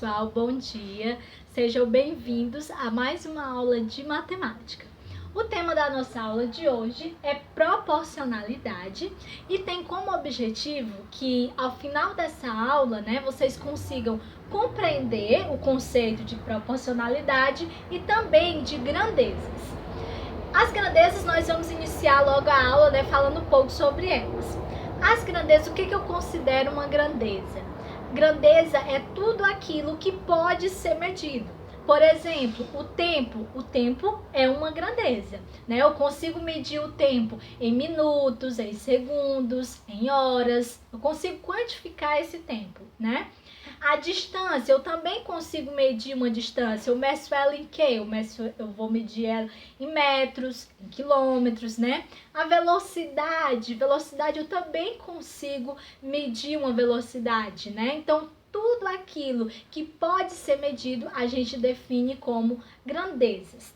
pessoal, bom dia. Sejam bem-vindos a mais uma aula de matemática. O tema da nossa aula de hoje é proporcionalidade e tem como objetivo que ao final dessa aula, vocês consigam compreender o conceito de proporcionalidade e também de grandezas. As grandezas nós vamos iniciar logo a aula, falando um pouco sobre elas. As grandezas, o que eu considero uma grandeza? Grandeza é tudo aquilo que pode ser medido. Por exemplo, o tempo é uma grandeza, Eu consigo medir o tempo em minutos, em segundos, em horas. Eu consigo quantificar esse tempo, A distância, eu também consigo medir uma distância. Eu meço ela em quê? Eu vou medir ela em metros, em quilômetros, A velocidade eu também consigo medir uma velocidade, Então, tudo aquilo que pode ser medido, a gente define como grandezas,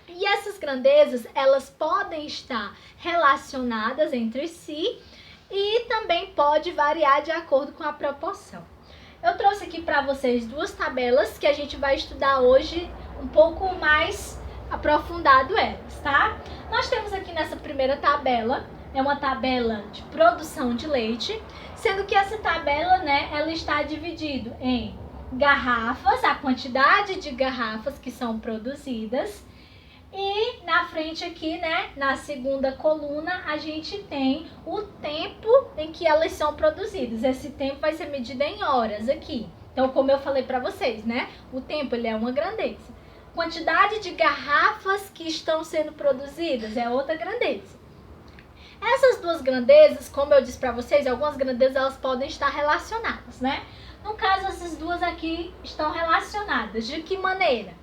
E essas grandezas, elas podem estar relacionadas entre si e também pode variar de acordo com a proporção. Eu trouxe aqui para vocês duas tabelas que a gente vai estudar hoje um pouco mais aprofundado elas, Nós temos aqui nessa primeira tabela, é uma tabela de produção de leite, sendo que essa tabela, ela está dividida em garrafas, a quantidade de garrafas que são produzidas, e na frente aqui, na segunda coluna, a gente tem o tempo em que elas são produzidas. Esse tempo vai ser medido em horas aqui. Então, como eu falei para vocês, o tempo ele é uma grandeza. Quantidade de garrafas que estão sendo produzidas é outra grandeza. Essas duas grandezas, como eu disse para vocês, algumas grandezas elas podem estar relacionadas, No caso, essas duas aqui estão relacionadas. De que maneira?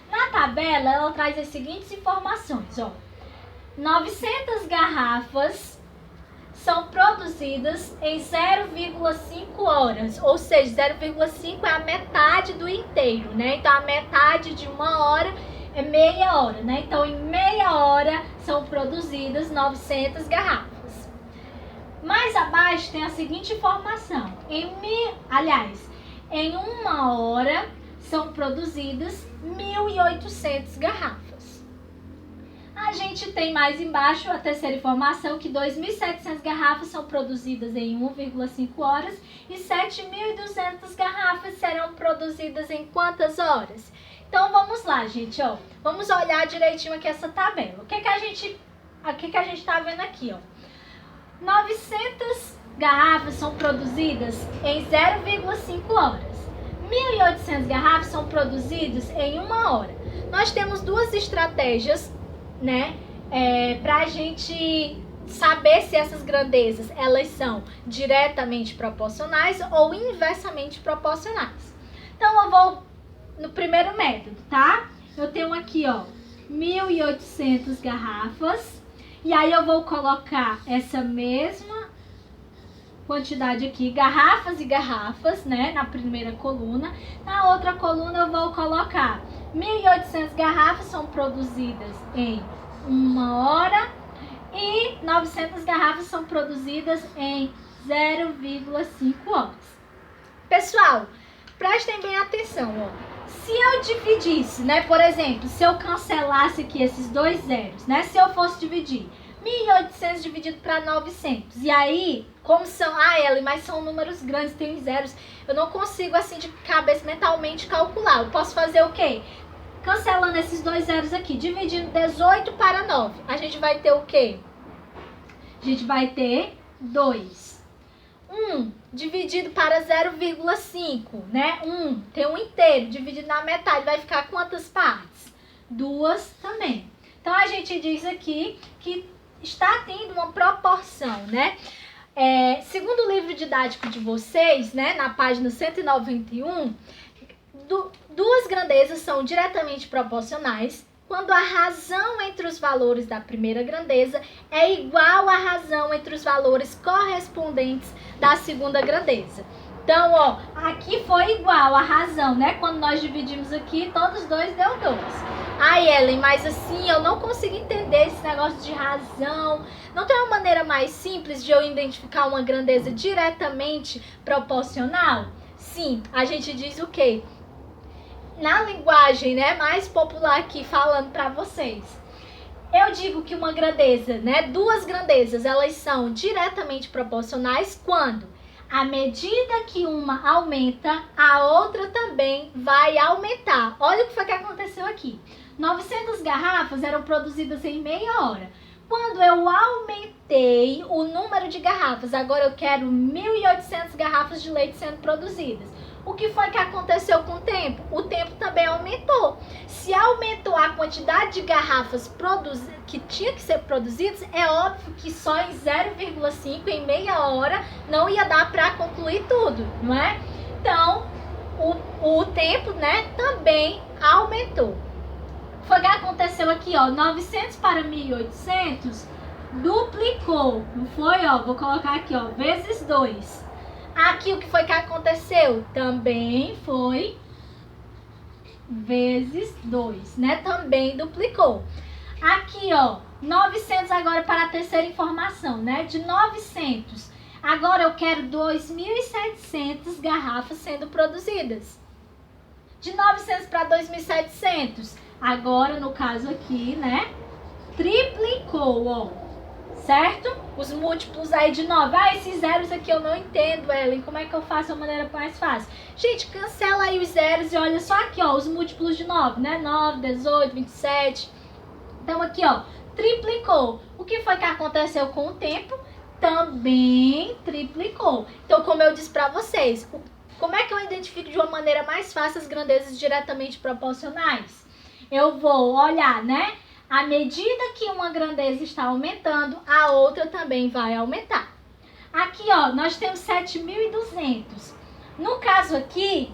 Na tabela, ela traz as seguintes informações, 900 garrafas são produzidas em 0,5 horas, ou seja, 0,5 é a metade do inteiro, Então, a metade de uma hora é meia hora, Então, em meia hora são produzidas 900 garrafas. Mais abaixo tem a seguinte informação, em uma hora são produzidas 1.800 garrafas. A gente tem mais embaixo a terceira informação que 2.700 garrafas são produzidas em 1,5 horas e 7.200 garrafas serão produzidas em quantas horas? Então vamos lá, gente, Vamos olhar direitinho aqui essa tabela. O que a gente está vendo aqui, 900 garrafas são produzidas em 0,5 horas. 1.800 garrafas são produzidas em uma hora. Nós temos duas estratégias, para a gente saber se essas grandezas elas são diretamente proporcionais ou inversamente proporcionais. Então, eu vou no primeiro método, Eu tenho aqui, 1.800 garrafas. E aí, eu vou colocar essa mesma quantidade aqui, garrafas e garrafas, na primeira coluna. Na outra coluna eu vou colocar 1.800 garrafas são produzidas em uma hora e 900 garrafas são produzidas em 0,5 horas. Pessoal, prestem bem atenção, Se eu dividisse, por exemplo, se eu cancelasse aqui esses dois zeros, Se eu fosse dividir 1.800 dividido para 900. E aí, como são... Ellen, mas são números grandes, tem zeros. Eu não consigo, assim, de cabeça mentalmente calcular. Eu posso fazer o quê? Cancelando esses dois zeros aqui, dividindo 18 para 9. A gente vai ter o quê? A gente vai ter 2. 1 dividido para 0,5, 1 tem um inteiro dividido na metade. Vai ficar quantas partes? 2 também. Então, a gente diz aqui que está tendo uma proporção, segundo o livro didático de vocês, na página 191, duas grandezas são diretamente proporcionais quando a razão entre os valores da primeira grandeza é igual à razão entre os valores correspondentes da segunda grandeza. Então, aqui foi igual a razão, Quando nós dividimos aqui, todos dois deu 2. Ellen, mas assim, eu não consigo entender esse negócio de razão. Não tem uma maneira mais simples de eu identificar uma grandeza diretamente proporcional? Sim, a gente diz o quê? Na linguagem, né, mais popular aqui falando para vocês. Eu digo que uma grandeza, né, duas grandezas, elas são diretamente proporcionais quando, à medida que uma aumenta, a outra também vai aumentar. Olha o que foi que aconteceu aqui. 900 garrafas eram produzidas em meia hora. Quando eu aumentei o número de garrafas, agora eu quero 1.800 garrafas de leite sendo produzidas. O que foi que aconteceu com o tempo? O tempo também aumentou. Se aumentou a quantidade de garrafas que tinha que ser produzidas, é óbvio que só em 0,5 em meia hora não ia dar para concluir tudo, não é? Então, o tempo, né, também aumentou. Foi o que aconteceu aqui, ó, 900 para 1.800 duplicou, não foi, ó, vou colocar aqui, ó, vezes 2. Aqui o que foi que aconteceu? Também foi vezes 2, né? Também duplicou. Aqui, ó, 900 agora para a terceira informação, né? De 900, agora eu quero 2.700 garrafas sendo produzidas. De 900 para 2.700, agora no caso aqui, né? Triplicou, ó. Certo? Os múltiplos aí de 9. Ah, esses zeros aqui eu não entendo, Ellen. Como é que eu faço de uma maneira mais fácil? Gente, cancela aí os zeros e olha só aqui, ó, os múltiplos de 9, né? 9, 18, 27. Então aqui, ó, triplicou. O que foi que aconteceu com o tempo? Também triplicou. Então, como eu disse pra vocês, como é que eu identifico de uma maneira mais fácil as grandezas diretamente proporcionais? Eu vou olhar, né? À medida que uma grandeza está aumentando, a outra também vai aumentar. Aqui, ó, nós temos 7.200. No caso aqui,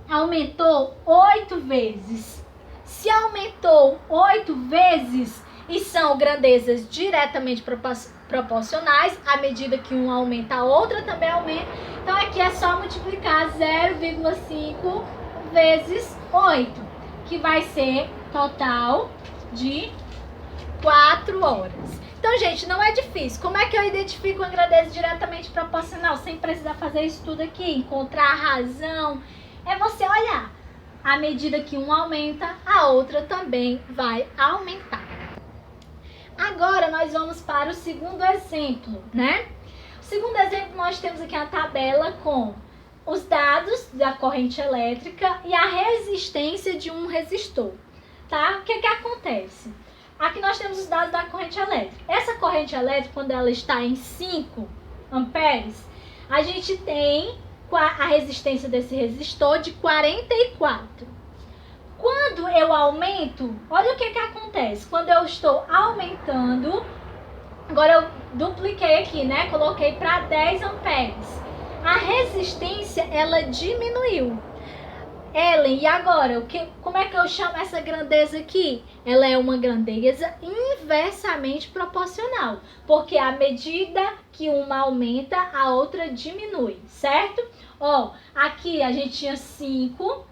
aumentou 8 vezes. Se aumentou 8 vezes e são grandezas diretamente proporcionais, à medida que uma aumenta, a outra também aumenta. Então, aqui é só multiplicar 0,5 vezes 8, que vai ser total de 4 horas. Então, gente, não é difícil. Como é que eu identifico uma grandeza diretamente proporcional sem precisar fazer isso tudo aqui? Encontrar a razão. É você olhar. À medida que uma aumenta, a outra também vai aumentar. Agora, nós vamos para o segundo exemplo, né? O segundo exemplo, nós temos aqui a tabela com os dados da corrente elétrica e a resistência de um resistor. Tá? O que que acontece? Aqui nós temos os dados da corrente elétrica. Essa corrente elétrica, quando ela está em 5 amperes, a gente tem a resistência desse resistor de 44. Quando eu aumento, olha o que que acontece. Quando eu estou aumentando, agora eu dupliquei aqui, né? Coloquei para 10 amperes. A resistência, ela diminuiu. Ellen, e agora? Como é que eu chamo essa grandeza aqui? Ela é uma grandeza inversamente proporcional, porque à medida que uma aumenta, a outra diminui, certo? Ó, aqui a gente tinha 5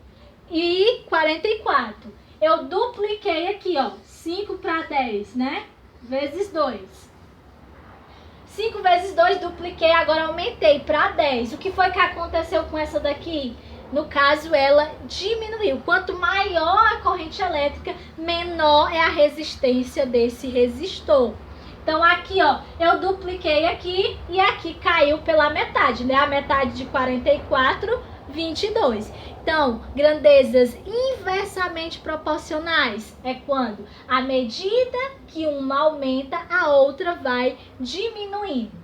e 44. Eu dupliquei aqui, ó, 5 para 10, né? Vezes 2. 5 vezes 2, dupliquei, agora aumentei para 10. O que foi que aconteceu com essa daqui? No caso, ela diminuiu. Quanto maior a corrente elétrica, menor é a resistência desse resistor. Então, aqui, ó, eu dupliquei aqui e aqui caiu pela metade, né? A metade de 44, 22. Então, grandezas inversamente proporcionais é quando, à medida que uma aumenta, a outra vai diminuindo.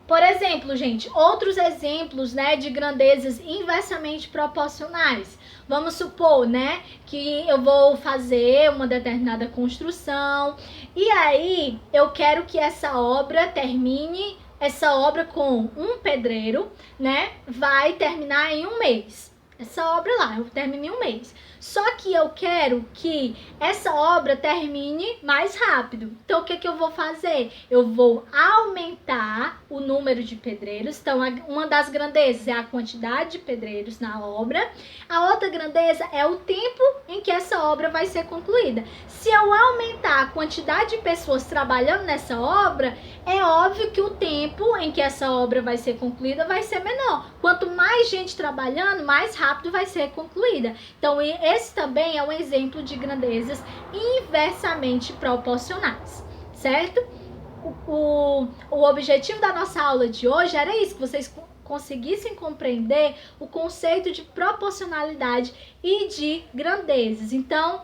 Por exemplo, gente, outros exemplos, né, de grandezas inversamente proporcionais. Vamos supor, né, que eu vou fazer uma determinada construção e aí eu quero que essa obra termine, essa obra com um pedreiro, né, vai terminar em 1 mês. Essa obra lá, eu termino em 1 mês. Só que eu quero que essa obra termine mais rápido. Então, o que que eu vou fazer? Eu vou aumentar o número de pedreiros. Então, uma das grandezas é a quantidade de pedreiros na obra. A outra grandeza é o tempo em que essa obra vai ser concluída. Se eu aumentar a quantidade de pessoas trabalhando nessa obra, é óbvio óbvio que o tempo em que essa obra vai ser concluída vai ser menor. Quanto mais gente trabalhando, mais rápido vai ser concluída. Então, esse também é um exemplo de grandezas inversamente proporcionais, certo? O objetivo da nossa aula de hoje era isso, que vocês conseguissem compreender o conceito de proporcionalidade e de grandezas. Então,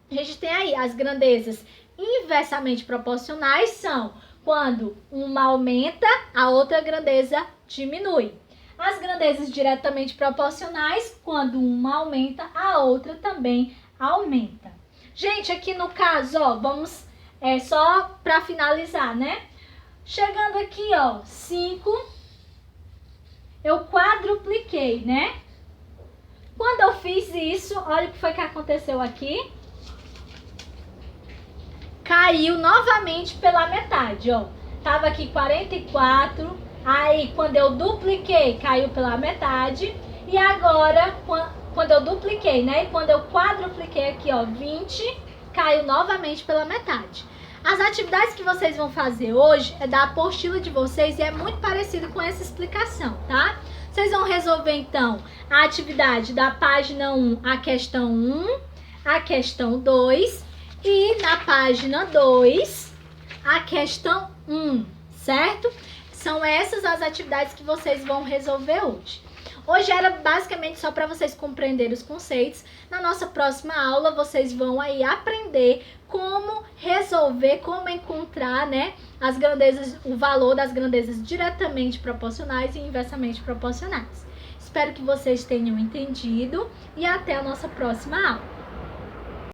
a gente tem aí as grandezas inversamente proporcionais são quando uma aumenta, a outra grandeza diminui. As grandezas diretamente proporcionais, quando uma aumenta, a outra também aumenta. Gente, aqui no caso, ó, vamos só para finalizar, né? Chegando aqui, ó, 5, eu quadrupliquei, né? Quando eu fiz isso, olha o que foi que aconteceu aqui. Caiu novamente pela metade, ó. Tava aqui 44, aí quando eu dupliquei, caiu pela metade. E agora, quando eu dupliquei, né? E quando eu quadrupliquei aqui, ó, 20, caiu novamente pela metade. As atividades que vocês vão fazer hoje é da apostila de vocês e é muito parecido com essa explicação, tá? Vocês vão resolver, então, a atividade da página 1, a questão 1, a questão 2 e na página 2, a questão 1, certo? São essas as atividades que vocês vão resolver hoje. Hoje era basicamente só para vocês compreenderem os conceitos. Na nossa próxima aula, vocês vão aí aprender como resolver, como encontrar, né, as grandezas, o valor das grandezas diretamente proporcionais e inversamente proporcionais. Espero que vocês tenham entendido e até a nossa próxima aula.